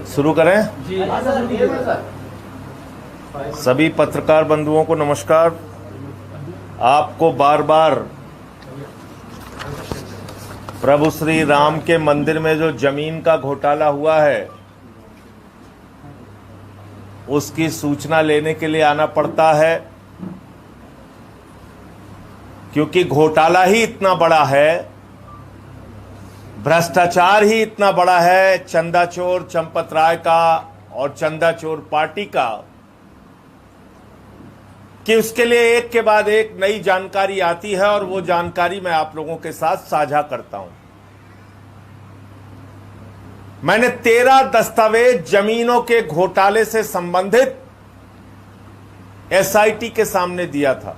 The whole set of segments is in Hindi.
शुरू करें। सभी पत्रकार बंधुओं को नमस्कार। आपको बार बार प्रभु श्री राम के मंदिर में जो जमीन का घोटाला हुआ है उसकी सूचना लेने के लिए आना पड़ता है, क्योंकि घोटाला ही इतना बड़ा है, भ्रष्टाचार ही इतना बड़ा है चंदा चोर चंपत राय का और चंदा चोर पार्टी का, कि उसके लिए एक के बाद एक नई जानकारी आती है और वो जानकारी मैं आप लोगों के साथ साझा करता हूं। मैंने 13 दस्तावेज जमीनों के घोटाले से संबंधित एसआईटी के सामने दिया था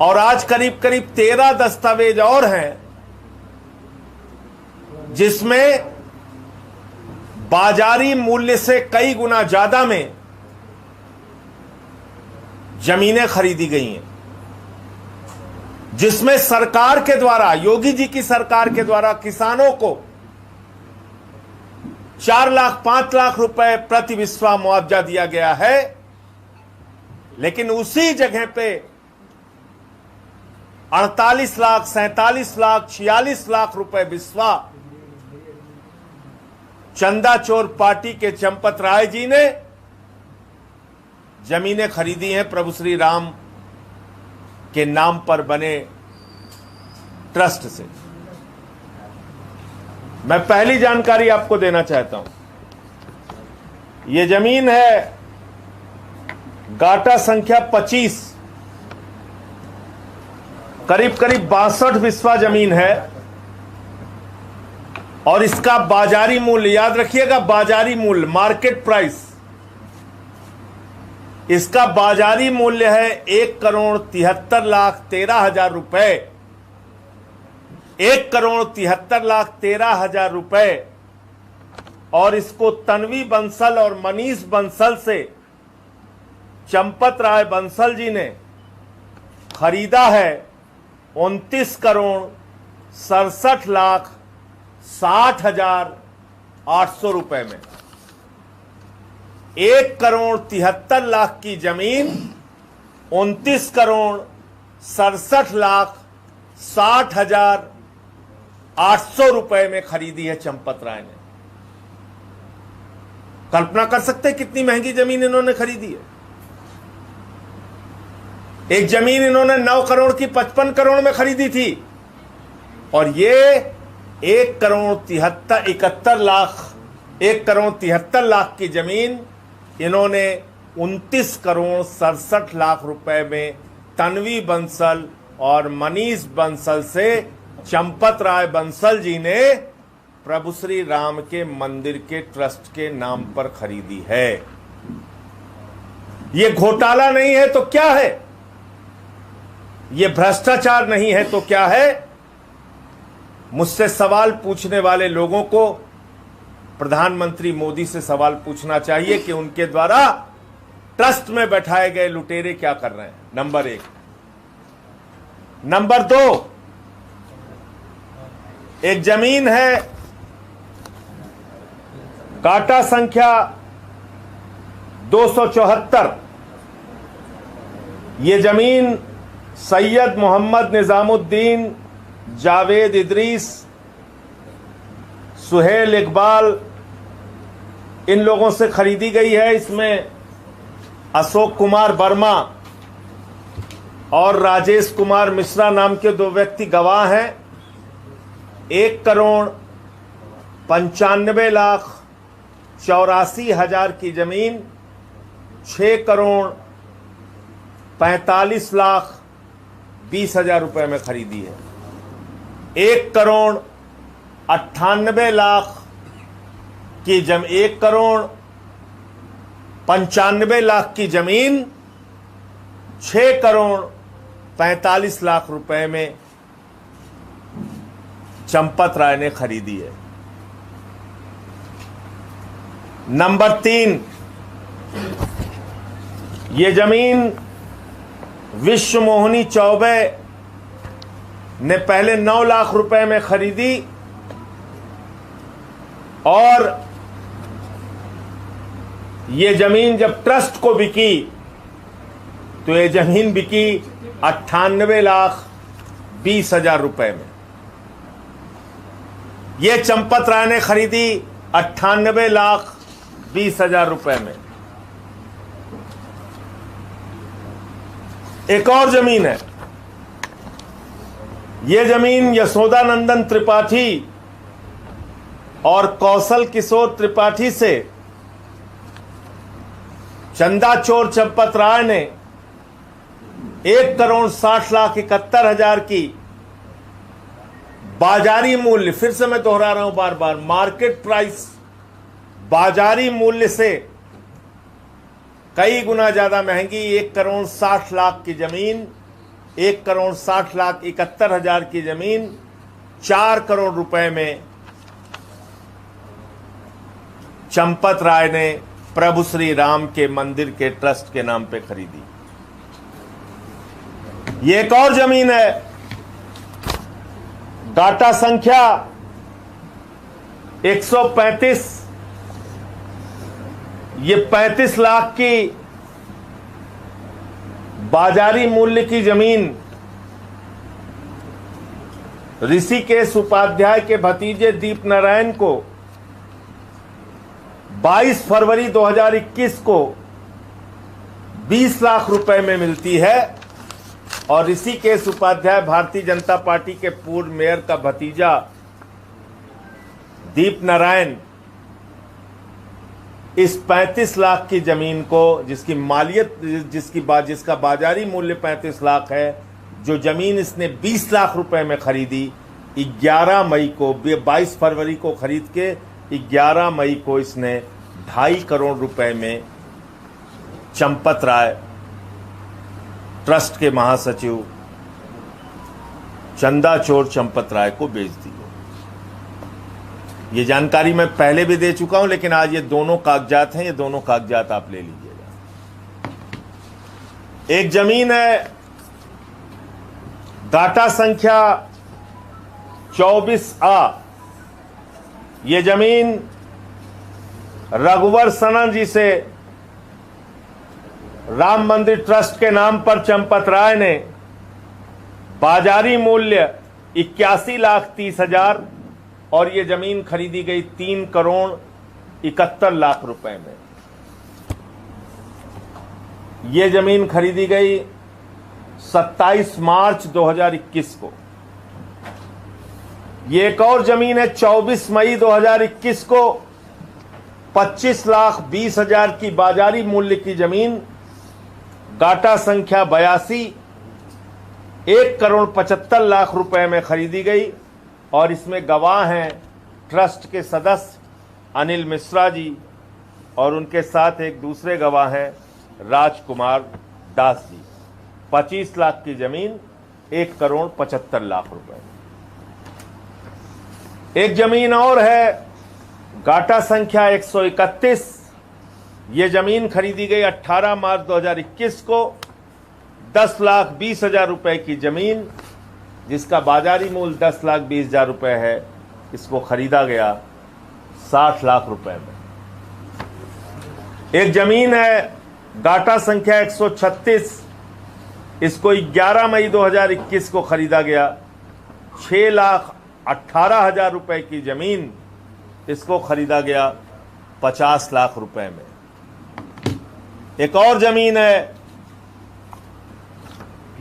और आज करीब करीब 13 दस्तावेज और हैं जिसमें बाजारी मूल्य से कई गुना ज्यादा में जमीनें खरीदी गई हैं, जिसमें सरकार के द्वारा, योगी जी की सरकार के द्वारा किसानों को 4 लाख 5 लाख रुपए प्रति बिस्वा मुआवजा दिया गया है, लेकिन उसी जगह पे 48 लाख 47 लाख 46 लाख रुपए बिस्वा चंदा चोर पार्टी के चंपत राय जी ने जमीनें खरीदी हैं प्रभु श्री राम के नाम पर बने ट्रस्ट से। मैं पहली जानकारी आपको देना चाहता हूं। यह जमीन है गाटा संख्या 25, करीब करीब 62 बिस्वा जमीन है और इसका बाजारी मूल्य, याद रखिएगा, बाजारी मूल्य, मार्केट प्राइस, इसका बाजारी मूल्य है 1,73,13,000 रुपए, 1,73,13,000 रुपए। और इसको तन्वी बंसल और मनीष बंसल से चंपत राय बंसल जी ने खरीदा है 29,67,60,800 रुपए में। 1,73,00,000 की जमीन 29,67,60,800 रुपए में खरीदी है चंपत राय ने। कल्पना कर सकते हैं कितनी महंगी जमीन इन्होंने खरीदी है। एक जमीन इन्होंने 9 करोड़ की 55 करोड़ में खरीदी थी और ये 1,73,71,00,000 की जमीन इन्होंने 29,67,00,000 रुपए में तन्वी बंसल और मनीष बंसल से चंपत राय बंसल जी ने प्रभु श्री राम के मंदिर के ट्रस्ट के नाम पर खरीदी है। यह घोटाला नहीं है तो क्या है? यह भ्रष्टाचार नहीं है तो क्या है? मुझसे सवाल पूछने वाले लोगों को प्रधानमंत्री मोदी से सवाल पूछना चाहिए कि उनके द्वारा ट्रस्ट में बैठाए गए लुटेरे क्या कर रहे हैं। नंबर 1। नंबर 2, एक जमीन है काटा संख्या 274। यह जमीन सैयद मोहम्मद निजामुद्दीन, जावेद इदरीस, सुहेल इकबाल, इन लोगों से खरीदी गई है। इसमें अशोक कुमार वर्मा और राजेश कुमार मिश्रा नाम के 2 व्यक्ति गवाह हैं। 1,95,84,000 की जमीन 6,45,20,000 रुपए में खरीदी है। 1,98,00,000 की 1,95,00,000 की जमीन 6,45,00,000 रुपए में चंपत राय ने खरीदी है। नंबर 3, ये जमीन विश्व मोहिनी चौबे ने पहले 9 लाख रुपए में खरीदी और ये जमीन जब ट्रस्ट को बिकी तो ये जमीन बिकी 98,20,000 रुपए में। ये चंपत राय ने खरीदी 98,20,000 रुपए में। एक और जमीन है, ये जमीन यशोदानंदन त्रिपाठी और कौशल किशोर त्रिपाठी से चंदा चोर चंपत राय ने 1,60,71,000 की बाजारी मूल्य, फिर से मैं दोहरा रहा हूं बार बार, मार्केट प्राइस, बाजारी मूल्य से कई गुना ज्यादा महंगी 1,60,00,000 की जमीन, 1,60,71,000 की जमीन 4 करोड़ रुपए में चंपत राय ने प्रभु श्री राम के मंदिर के ट्रस्ट के नाम पे खरीदी। ये एक और जमीन है, डाटा संख्या 135, ये 35 लाख की बाजारी मूल्य की जमीन ऋषिकेश उपाध्याय के भतीजे दीप नारायण को 22 फरवरी 2021 को 20 लाख रुपए में मिलती है और ऋषिकेश उपाध्याय भारतीय जनता पार्टी के पूर्व मेयर का भतीजा दीप नारायण इस 35 लाख की जमीन को, जिसकी मालियत जिसका बाजारी मूल्य 35 लाख है, जो जमीन इसने 20 लाख रुपए में खरीदी, 11 मई को, 22 फरवरी को खरीद के 11 मई को इसने 2.5 करोड़ रुपए में चंपत राय ट्रस्ट के महासचिव चंदा चोर चंपत राय को बेच दी। ये जानकारी मैं पहले भी दे चुका हूं, लेकिन आज ये दोनों कागजात हैं, ये दोनों कागजात आप ले लीजिएगा। एक जमीन है डाटा संख्या 24A, ये जमीन रघुवर सनन जी से राम मंदिर ट्रस्ट के नाम पर चंपत राय ने बाजारी मूल्य 81,30,000 और ये जमीन खरीदी गई 3,71,00,000 रुपए में। ये जमीन खरीदी गई 27 मार्च 2021 को। ये एक और जमीन है 24 मई 2021 को 25,20,000 की बाजारी मूल्य की जमीन, डाटा संख्या 82, 1,75,00,000 रुपए में खरीदी गई और इसमें गवाह हैं ट्रस्ट के सदस्य अनिल मिश्रा जी और उनके साथ एक दूसरे गवाह हैं राजकुमार दास जी। 25 लाख की जमीन 1,75,00,000 रुपए। एक जमीन और है गाटा संख्या 131, ये जमीन खरीदी गई 18 मार्च 2021 को 10,20,000 रुपए की जमीन, जिसका बाजारी मूल्य 10,20,000 रुपए है, इसको खरीदा गया 60 लाख रुपए में। एक जमीन है गाटा संख्या 136, इसको 11 मई 2021 को खरीदा गया 6,18,000 रुपए की जमीन, इसको खरीदा गया 50 लाख रुपए में। एक और जमीन है,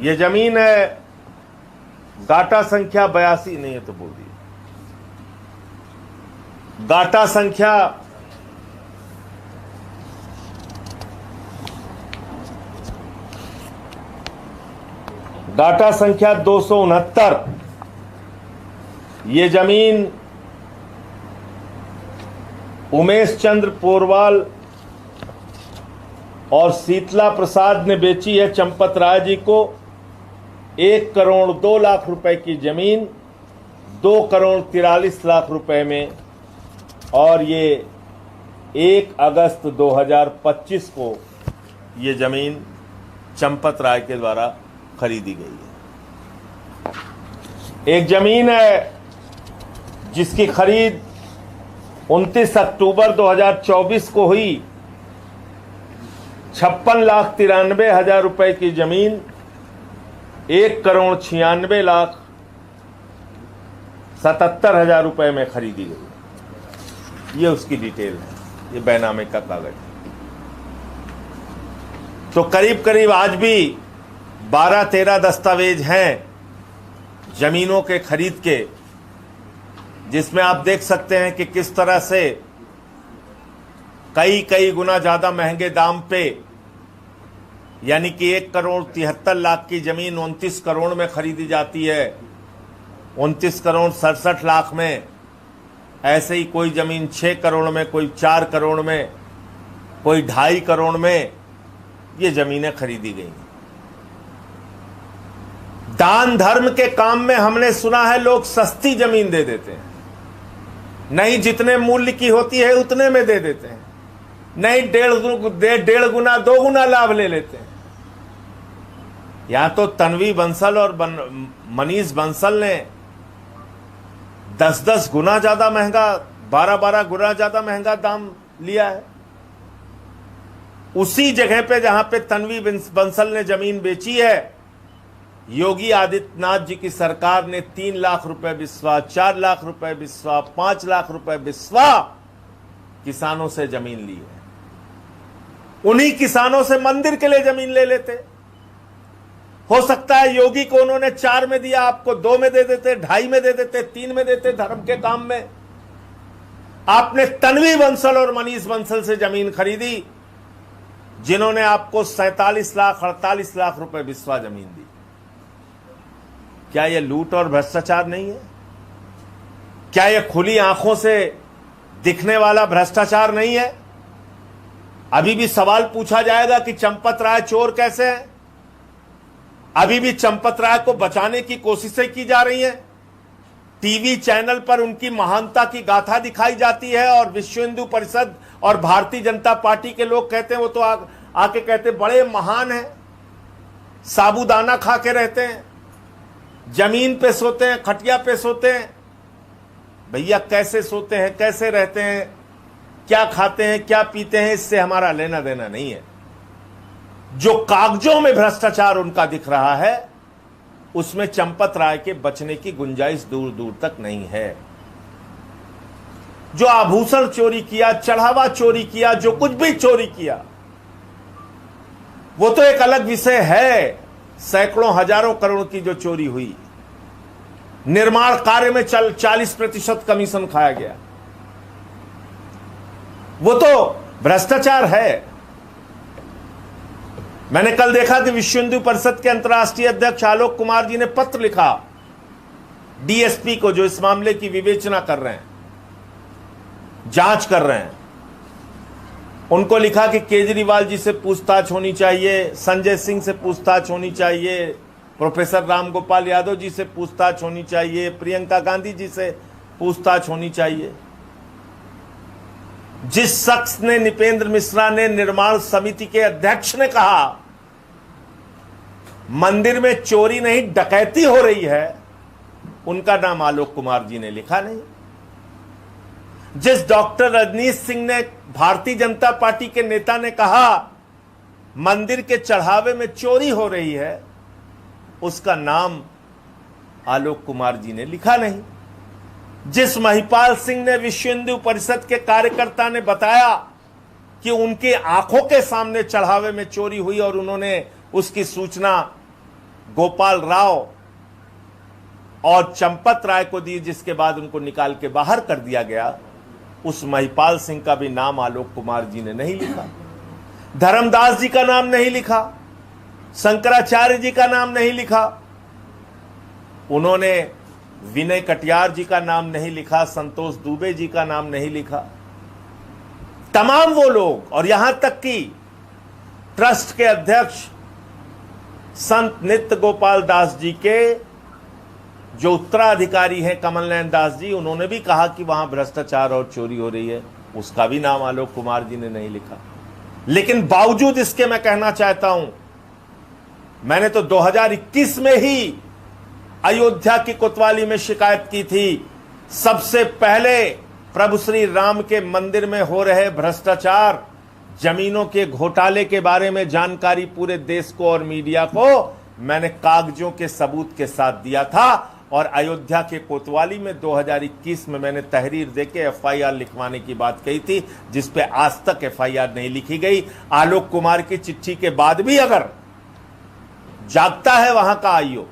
ये जमीन है गाटा संख्या 82, नहीं है तो बोल दिए, गाटा संख्या डाटा संख्या 269, ये जमीन उमेश चंद्र पोरवाल और शीतला प्रसाद ने बेची है चंपत राय जी को 1,02,00,000 रुपए की जमीन 2,43,00,000 रुपए में, और ये 1 अगस्त 2025 को ये जमीन चंपत राय के द्वारा खरीदी गई है। एक जमीन है जिसकी खरीद 29 अक्टूबर 2024 को हुई। 56,93,000 रुपए की जमीन 1,96,77,000 रुपए में खरीदी गई। ये उसकी डिटेल है, ये बैनामे का कागज। तो करीब करीब आज भी 12-13 दस्तावेज हैं जमीनों के खरीद के, जिसमें आप देख सकते हैं कि किस तरह से कई गुना ज्यादा महंगे दाम पे, यानी कि 1,73,00,000 की जमीन 29 करोड़ में खरीदी जाती है, 29,67,00,000 में। ऐसे ही कोई जमीन 6 करोड़ में, कोई 4 करोड़ में, कोई 2.5 करोड़ में ये जमीनें खरीदी गई। दान धर्म के काम में हमने सुना है लोग सस्ती जमीन दे देते हैं, नहीं जितने मूल्य की होती है उतने में दे देते हैं, नहीं 1.5 गुना 2 गुना लाभ ले लेते हैं। यहां तो तन्वी बंसल और मनीष बंसल ने 10-10 गुना ज्यादा महंगा, 12-12 गुना ज्यादा महंगा दाम लिया है। उसी जगह पे जहां पे तन्वी बंसल ने जमीन बेची है, योगी आदित्यनाथ जी की सरकार ने 3 लाख रुपए बिस्वा, 4 लाख रुपए बिस्वा, 5 लाख रुपए बिस्वा किसानों से जमीन ली है। उन्हीं किसानों से मंदिर के लिए जमीन ले लेते। हो सकता है योगी को उन्होंने 4 में दिया, आपको 2 में दे देते, 2.5 में दे देते, 3 में देते धर्म के काम में। आपने तन्वी बंसल और मनीष बंसल से जमीन खरीदी, जिन्होंने आपको 47 लाख 48 लाख रुपए बिस्वा जमीन दी। क्या यह लूट और भ्रष्टाचार नहीं है? क्या यह खुली आंखों से दिखने वाला भ्रष्टाचार नहीं है? अभी भी सवाल पूछा जाएगा कि चंपत राय चोर कैसे है? अभी भी चंपत राय को बचाने की कोशिशें की जा रही हैं। टीवी चैनल पर उनकी महानता की गाथा दिखाई जाती है और विश्व हिंदू परिषद और भारतीय जनता पार्टी के लोग कहते हैं, वो तो आके कहते बड़े महान हैं, साबूदाना खा के रहते हैं, जमीन पे सोते हैं, खटिया पे सोते हैं। भैया कैसे सोते हैं, कैसे रहते हैं, क्या खाते हैं, क्या पीते हैं, इससे हमारा लेना देना नहीं है। जो कागजों में भ्रष्टाचार उनका दिख रहा है, उसमें चंपत राय के बचने की गुंजाइश दूर दूर तक नहीं है। जो आभूषण चोरी किया, चढ़ावा चोरी किया, जो कुछ भी चोरी किया, वो तो एक अलग विषय है। सैकड़ों हजारों करोड़ की जो चोरी हुई, निर्माण कार्य में 40% कमीशन खाया गया, वो तो भ्रष्टाचार है। मैंने कल देखा कि विश्व हिंदू परिषद के अंतर्राष्ट्रीय अध्यक्ष आलोक कुमार जी ने पत्र लिखा डीएसपी को, जो इस मामले की विवेचना कर रहे हैं, जांच कर रहे हैं। उनको लिखा कि केजरीवाल जी से पूछताछ होनी चाहिए, संजय सिंह से पूछताछ होनी चाहिए, प्रोफेसर रामगोपाल यादव जी से पूछताछ होनी चाहिए, प्रियंका गांधी जी से पूछताछ होनी चाहिए। जिस शख्स ने, निपेंद्र मिश्रा ने, निर्माण समिति के अध्यक्ष ने कहा मंदिर में चोरी नहीं डकैती हो रही है, उनका नाम आलोक कुमार जी ने लिखा नहीं। जिस डॉक्टर रजनीश सिंह ने, भारतीय जनता पार्टी के नेता ने कहा मंदिर के चढ़ावे में चोरी हो रही है, उसका नाम आलोक कुमार जी ने लिखा नहीं। जिस महिपाल सिंह ने, विश्व हिंदू परिषद के कार्यकर्ता ने बताया कि उनकी आंखों के सामने चढ़ावे में चोरी हुई और उन्होंने उसकी सूचना गोपाल राव और चंपत राय को दी, जिसके बाद उनको निकाल के बाहर कर दिया गया, उस महिपाल सिंह का भी नाम आलोक कुमार जी ने नहीं लिखा। धर्मदास जी का नाम नहीं लिखा, शंकराचार्य जी का नाम नहीं लिखा, उन्होंने विनय कटियार जी का नाम नहीं लिखा, संतोष दुबे जी का नाम नहीं लिखा। तमाम वो लोग, और यहां तक कि ट्रस्ट के अध्यक्ष संत नित्य गोपाल दास जी के जो उत्तराधिकारी हैं कमल नयन दास जी, उन्होंने भी कहा कि वहां भ्रष्टाचार और चोरी हो रही है, उसका भी नाम आलोक कुमार जी ने नहीं लिखा। लेकिन बावजूद इसके मैं कहना चाहता हूं, मैंने तो 2021 में ही अयोध्या की कोतवाली में शिकायत की थी। सबसे पहले प्रभु श्री राम के मंदिर में हो रहे भ्रष्टाचार, जमीनों के घोटाले के बारे में जानकारी पूरे देश को और मीडिया को मैंने कागजों के सबूत के साथ दिया था। और अयोध्या के कोतवाली में 2021 में मैंने तहरीर देके एफआईआर लिखवाने की बात कही थी, जिस पे आज तक एफआईआर नहीं लिखी गई। आलोक कुमार की चिट्ठी के बाद भी अगर जागता है वहां का आईओ,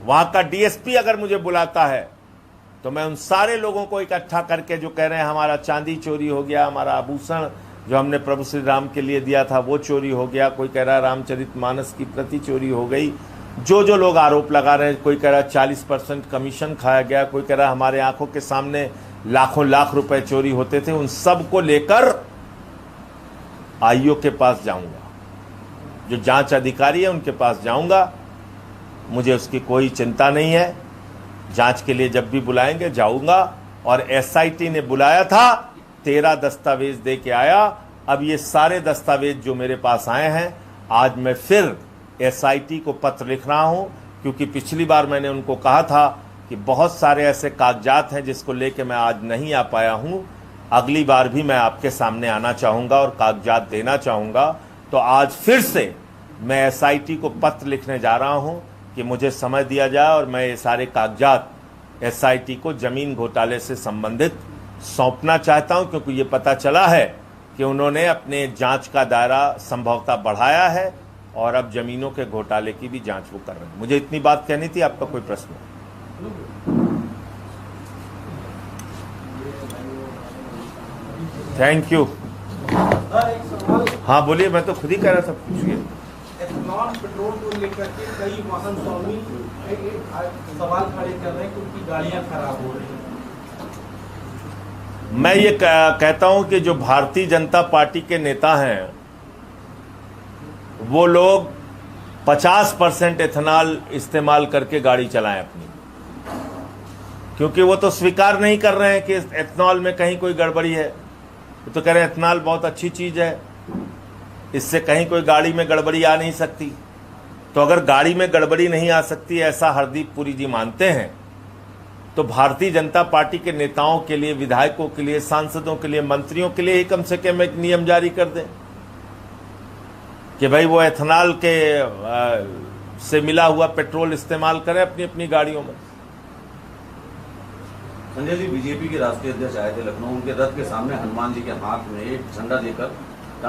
वहां का डीएसपी अगर मुझे बुलाता है तो मैं उन सारे लोगों को इकट्ठा करके जो कह रहे हैं हमारा चांदी चोरी हो गया, हमारा आभूषण जो हमने प्रभु श्री राम के लिए दिया था वो चोरी हो गया, कोई कह रहा है रामचरितमानस की प्रति चोरी हो गई, जो जो लोग आरोप लगा रहे हैं, कोई कह रहा है 40% कमीशन खाया गया, कोई कह रहा है हमारे आंखों के सामने लाखों लाख रुपए चोरी होते थे, उन सब को लेकर आईओ के पास जाऊंगा, जो जांच अधिकारी है उनके पास जाऊंगा। मुझे उसकी कोई चिंता नहीं है, जांच के लिए जब भी बुलाएंगे जाऊंगा। और एसआईटी ने बुलाया था, 13 दस्तावेज दे के आया। अब ये सारे दस्तावेज जो मेरे पास आए हैं, आज मैं फिर एसआईटी को पत्र लिख रहा हूं, क्योंकि पिछली बार मैंने उनको कहा था कि बहुत सारे ऐसे कागजात हैं जिसको लेके मैं आज नहीं आ पाया हूं, अगली बार भी मैं आपके सामने आना चाहूंगा और कागजात देना चाहूंगा। तो आज फिर से मैं एसआईटी को पत्र लिखने जा रहा हूं कि मुझे समय दिया जाए और मैं ये सारे कागजात एसआईटी को जमीन घोटाले से संबंधित सौंपना चाहता हूं, क्योंकि ये पता चला है कि उन्होंने अपने जांच का दायरा संभवतः बढ़ाया है और अब जमीनों के घोटाले की भी जांच वो कर रहे हैं। मुझे इतनी बात कहनी थी। आपका कोई प्रश्न? Thank you. हाँ बोलिए, मैं तो खुद ही कह रहा था, पूछिए। एथेनॉल पेट्रोल को लेकर के कई वाहन स्वामी सवाल खड़े कर रहे हैं क्योंकि गाड़ियां खराब हो रही हैं। मैं ये कहता हूं कि जो भारतीय जनता पार्टी के नेता हैं वो लोग 50% एथेनॉल इस्तेमाल करके गाड़ी चलाएं अपनी, क्योंकि वो तो स्वीकार नहीं कर रहे हैं कि एथेनॉल में कहीं कोई गड़बड़ी है। वो तो कह रहे हैं एथेनॉल बहुत अच्छी चीज है, इससे कहीं कोई गाड़ी में गड़बड़ी आ नहीं सकती। तो अगर गाड़ी में गड़बड़ी नहीं आ सकती ऐसा हरदीप पुरी जी मानते हैं, तो भारतीय जनता पार्टी के नेताओं के लिए, विधायकों के लिए, सांसदों के लिए, मंत्रियों के लिए ही कम से कम एक नियम जारी कर दें कि भाई वो एथेनॉल के से मिला हुआ पेट्रोल इस्तेमाल करें अपनी अपनी गाड़ियों में। संजय जी, बीजेपी के राष्ट्रीय अध्यक्ष आए थे लखनऊ, उनके रथ के सामने हनुमान जी के हाथ में एक झंडा देकर,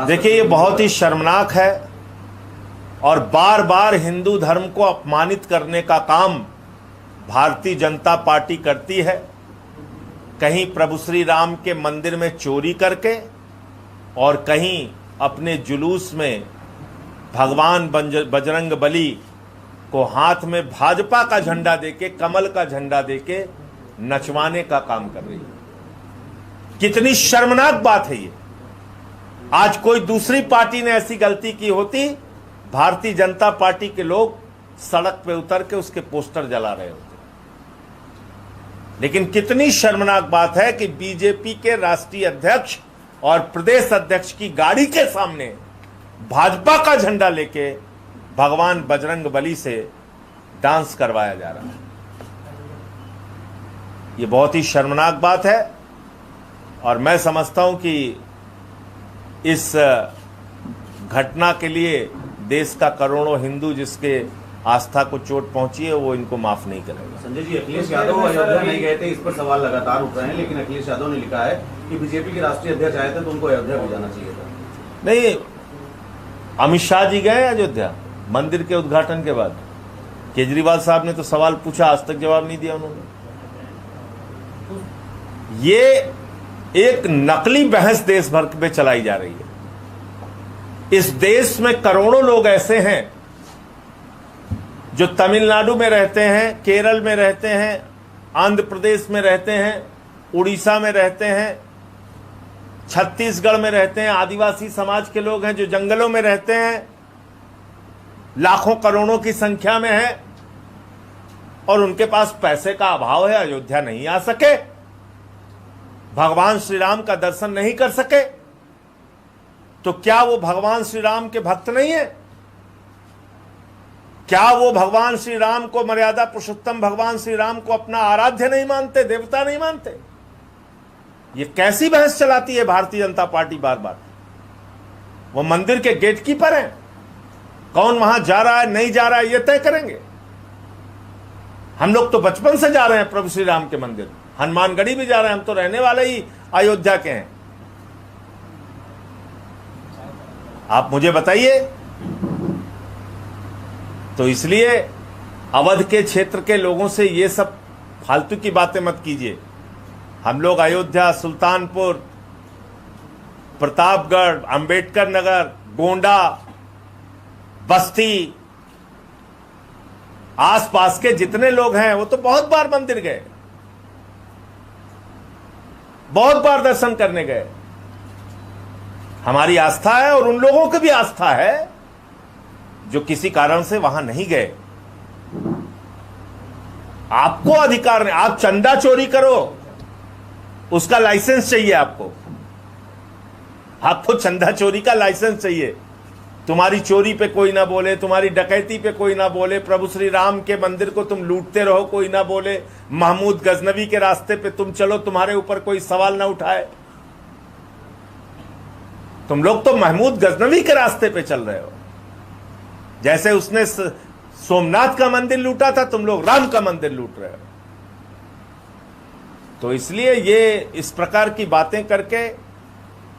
देखिए ये बहुत ही शर्मनाक है और बार बार हिंदू धर्म को अपमानित करने का काम भारतीय जनता पार्टी करती है। कहीं प्रभु श्री राम के मंदिर में चोरी करके और कहीं अपने जुलूस में भगवान बजरंग बली को हाथ में भाजपा का झंडा देके, कमल का झंडा देके नचवाने का काम कर रही है। कितनी शर्मनाक बात है ये। आज कोई दूसरी पार्टी ने ऐसी गलती की होती, भारतीय जनता पार्टी के लोग सड़क पे उतर के उसके पोस्टर जला रहे होते। लेकिन कितनी शर्मनाक बात है कि बीजेपी के राष्ट्रीय अध्यक्ष और प्रदेश अध्यक्ष की गाड़ी के सामने भाजपा का झंडा लेके भगवान बजरंग बली से डांस करवाया जा रहा है। ये बहुत ही शर्मनाक बात है और मैं समझता हूं कि इस घटना के लिए देश का करोड़ों हिंदू जिसके आस्था को चोट पहुंची है वो इनको माफ नहीं करेगा। संजय जी, अखिलेश यादव अयोध्या नहीं गए थे, इस पर सवाल लगातार उठ रहे हैं, लेकिन अखिलेश यादव ने लिखा है कि बीजेपी के राष्ट्रीय अध्यक्ष आए थे तो उनको अयोध्या भी जाना चाहिए था। नहीं, अमित शाह जी गए अयोध्या मंदिर के उद्घाटन के बाद। केजरीवाल साहब ने तो सवाल पूछा, आज तक जवाब नहीं दिया उन्होंने। ये एक नकली बहस देश भर में चलाई जा रही है। इस देश में करोड़ों लोग ऐसे हैं जो तमिलनाडु में रहते हैं, केरल में रहते हैं, आंध्र प्रदेश में रहते हैं, उड़ीसा में रहते हैं, छत्तीसगढ़ में रहते हैं, आदिवासी समाज के लोग हैं जो जंगलों में रहते हैं, लाखों करोड़ों की संख्या में है और उनके पास पैसे का अभाव है, अयोध्या नहीं आ सके, भगवान श्री राम का दर्शन नहीं कर सके। तो क्या वो भगवान श्री राम के भक्त नहीं है? क्या वो भगवान श्री राम को, मर्यादा पुरुषोत्तम भगवान श्री राम को अपना आराध्य नहीं मानते, देवता नहीं मानते? ये कैसी बहस चलाती है भारतीय जनता पार्टी बार बार? वो मंदिर के गेटकीपर हैं, कौन वहां जा रहा है नहीं जा रहा है ये तय करेंगे। हम लोग तो बचपन से जा रहे हैं प्रभु श्री राम के मंदिर, हनुमानगढ़ी भी जा रहे हैं, हम तो रहने वाले ही अयोध्या के हैं। आप मुझे बताइए। तो इसलिए अवध के क्षेत्र के लोगों से ये सब फालतू की बातें मत कीजिए। हम लोग अयोध्या, सुल्तानपुर, प्रतापगढ़, अंबेडकर नगर, गोंडा, बस्ती, आसपास के जितने लोग हैं वो तो बहुत बार मंदिर गए, बहुत बार दर्शन करने गए। हमारी आस्था है और उन लोगों की भी आस्था है जो किसी कारण से वहां नहीं गए। आपको अधिकार नहीं, आप चंदा चोरी करो उसका लाइसेंस चाहिए आपको चंदा चोरी का लाइसेंस चाहिए। तुम्हारी चोरी पे कोई ना बोले, तुम्हारी डकैती पे कोई ना बोले, प्रभु श्री राम के मंदिर को तुम लूटते रहो कोई ना बोले, महमूद गजनवी के रास्ते पे तुम चलो तुम्हारे ऊपर कोई सवाल ना उठाए। तुम लोग तो महमूद गजनवी के रास्ते पे चल रहे हो। जैसे उसने सोमनाथ का मंदिर लूटा था, तुम लोग राम का मंदिर लूट रहे हो। तो इसलिए ये इस प्रकार की बातें करके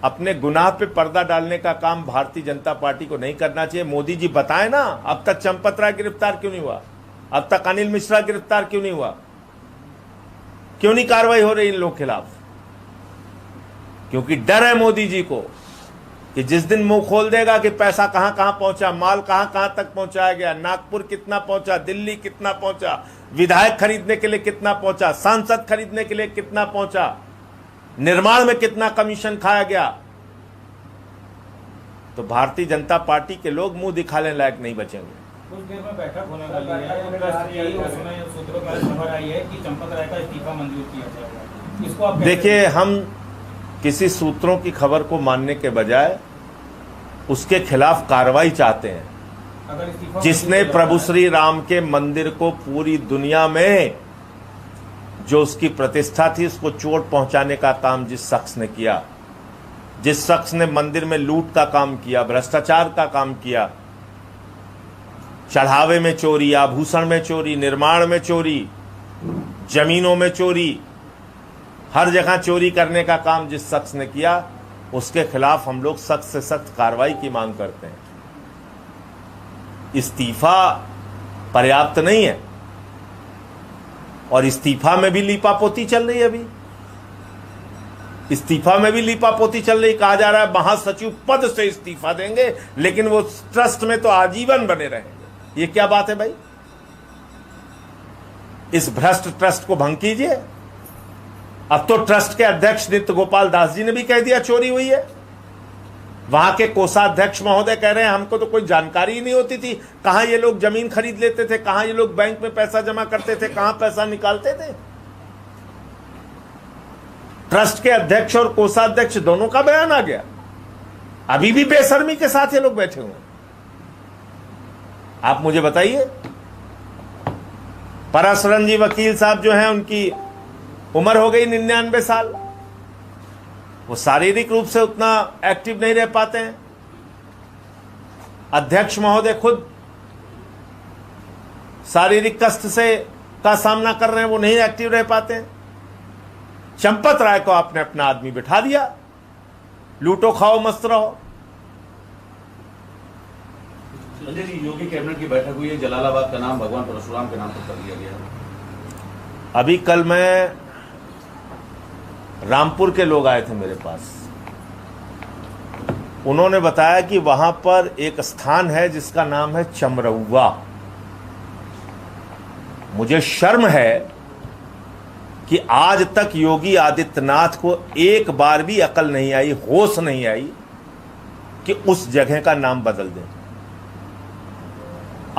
अपने गुनाह पे पर्दा डालने का काम भारतीय जनता पार्टी को नहीं करना चाहिए। मोदी जी बताएं ना, अब तक चंपत राय गिरफ्तार क्यों नहीं हुआ? अब तक अनिल मिश्रा गिरफ्तार क्यों नहीं हुआ? क्यों नहीं कार्रवाई हो रही इन लोगों के खिलाफ? क्योंकि डर है मोदी जी को कि जिस दिन मुंह खोल देगा कि पैसा कहां कहां पहुंचा, माल कहां कहां तक पहुंचाया गया, नागपुर कितना पहुंचा, दिल्ली कितना पहुंचा, विधायक खरीदने के लिए कितना पहुंचा, सांसद खरीदने के लिए कितना पहुंचा, निर्माण में कितना कमीशन खाया गया, तो भारतीय जनता पार्टी के लोग मुंह दिखाने लायक नहीं बचेंगे। कुछ देर में बैठक होने वाली है, उसमें सूत्रों का खबर आई है कि चंपत राय का इस्तीफा मंजूर किया जाएगा। इसको आप देखिए, हम किसी सूत्रों की खबर को मानने के बजाय उसके खिलाफ कार्रवाई चाहते हैं। अगर इस्तीफा जिसने प्रभु श्री राम के मंदिर को पूरी दुनिया में जो उसकी प्रतिष्ठा थी उसको चोट पहुंचाने का काम जिस शख्स ने किया, जिस शख्स ने मंदिर में लूट का काम किया, भ्रष्टाचार का काम किया, चढ़ावे में चोरी, आभूषण में चोरी, निर्माण में चोरी, जमीनों में चोरी, हर जगह चोरी करने का काम जिस शख्स ने किया, उसके खिलाफ हम लोग सख्त से सख्त कार्रवाई की मांग करते हैं। इस्तीफा पर्याप्त नहीं है और इस्तीफा में भी लीपापोती चल रही है। अभी इस्तीफा में भी लीपापोती चल रही, कहा जा रहा है महासचिव पद से इस्तीफा देंगे लेकिन वो ट्रस्ट में तो आजीवन बने रहेंगे। ये क्या बात है भाई? इस भ्रष्ट ट्रस्ट को भंग कीजिए। अब तो ट्रस्ट के अध्यक्ष नित्य गोपाल दास जी ने भी कह दिया चोरी हुई है। वहां के कोषाध्यक्ष महोदय कह रहे हैं हमको तो कोई जानकारी ही नहीं होती थी, कहां ये लोग जमीन खरीद लेते थे, कहां ये लोग बैंक में पैसा जमा करते थे, कहां पैसा निकालते थे। ट्रस्ट के अध्यक्ष और कोषाध्यक्ष दोनों का बयान आ गया। अभी भी बेशर्मी के साथ ये लोग बैठे हुए हैं। आप मुझे बताइए, पराशरन जी वकील साहब जो हैं उनकी उम्र हो गई 99 साल, वो शारीरिक रूप से उतना एक्टिव नहीं रह पाते हैं। अध्यक्ष महोदय खुद शारीरिक कष्ट से का सामना कर रहे हैं, वो नहीं एक्टिव रह पाते हैं। चंपत राय को आपने अपना आदमी बिठा दिया, लूटो खाओ मस्त रहो। संजय जी, योगी कैबिनेट की बैठक हुई है, जलालाबाद का नाम भगवान परशुराम के नाम पर कर दिया गया है। अभी कल मैं रामपुर के लोग आए थे मेरे पास, उन्होंने बताया कि वहां पर एक स्थान है जिसका नाम है चमरौआ। मुझे शर्म है कि आज तक योगी आदित्यनाथ को एक बार भी अकल नहीं आई, होश नहीं आई कि उस जगह का नाम बदल दें।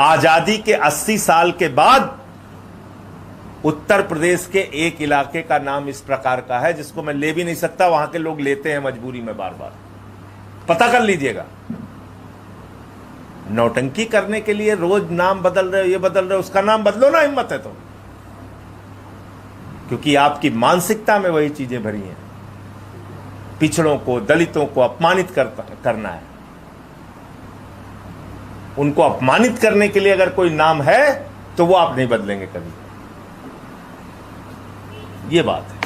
आजादी के 80 साल के बाद उत्तर प्रदेश के एक इलाके का नाम इस प्रकार का है जिसको मैं ले भी नहीं सकता, वहां के लोग लेते हैं मजबूरी में बार बार। पता कर लीजिएगा। नौटंकी करने के लिए रोज नाम बदल रहे हो, ये बदल रहे हो, उसका नाम बदलो ना, हिम्मत है तो। क्योंकि आपकी मानसिकता में वही चीजें भरी हैं। पिछड़ों को, दलितों को अपमानित करना है। उनको अपमानित करने के लिए अगर कोई नाम है तो वो आप नहीं बदलेंगे कभी। ये बात है।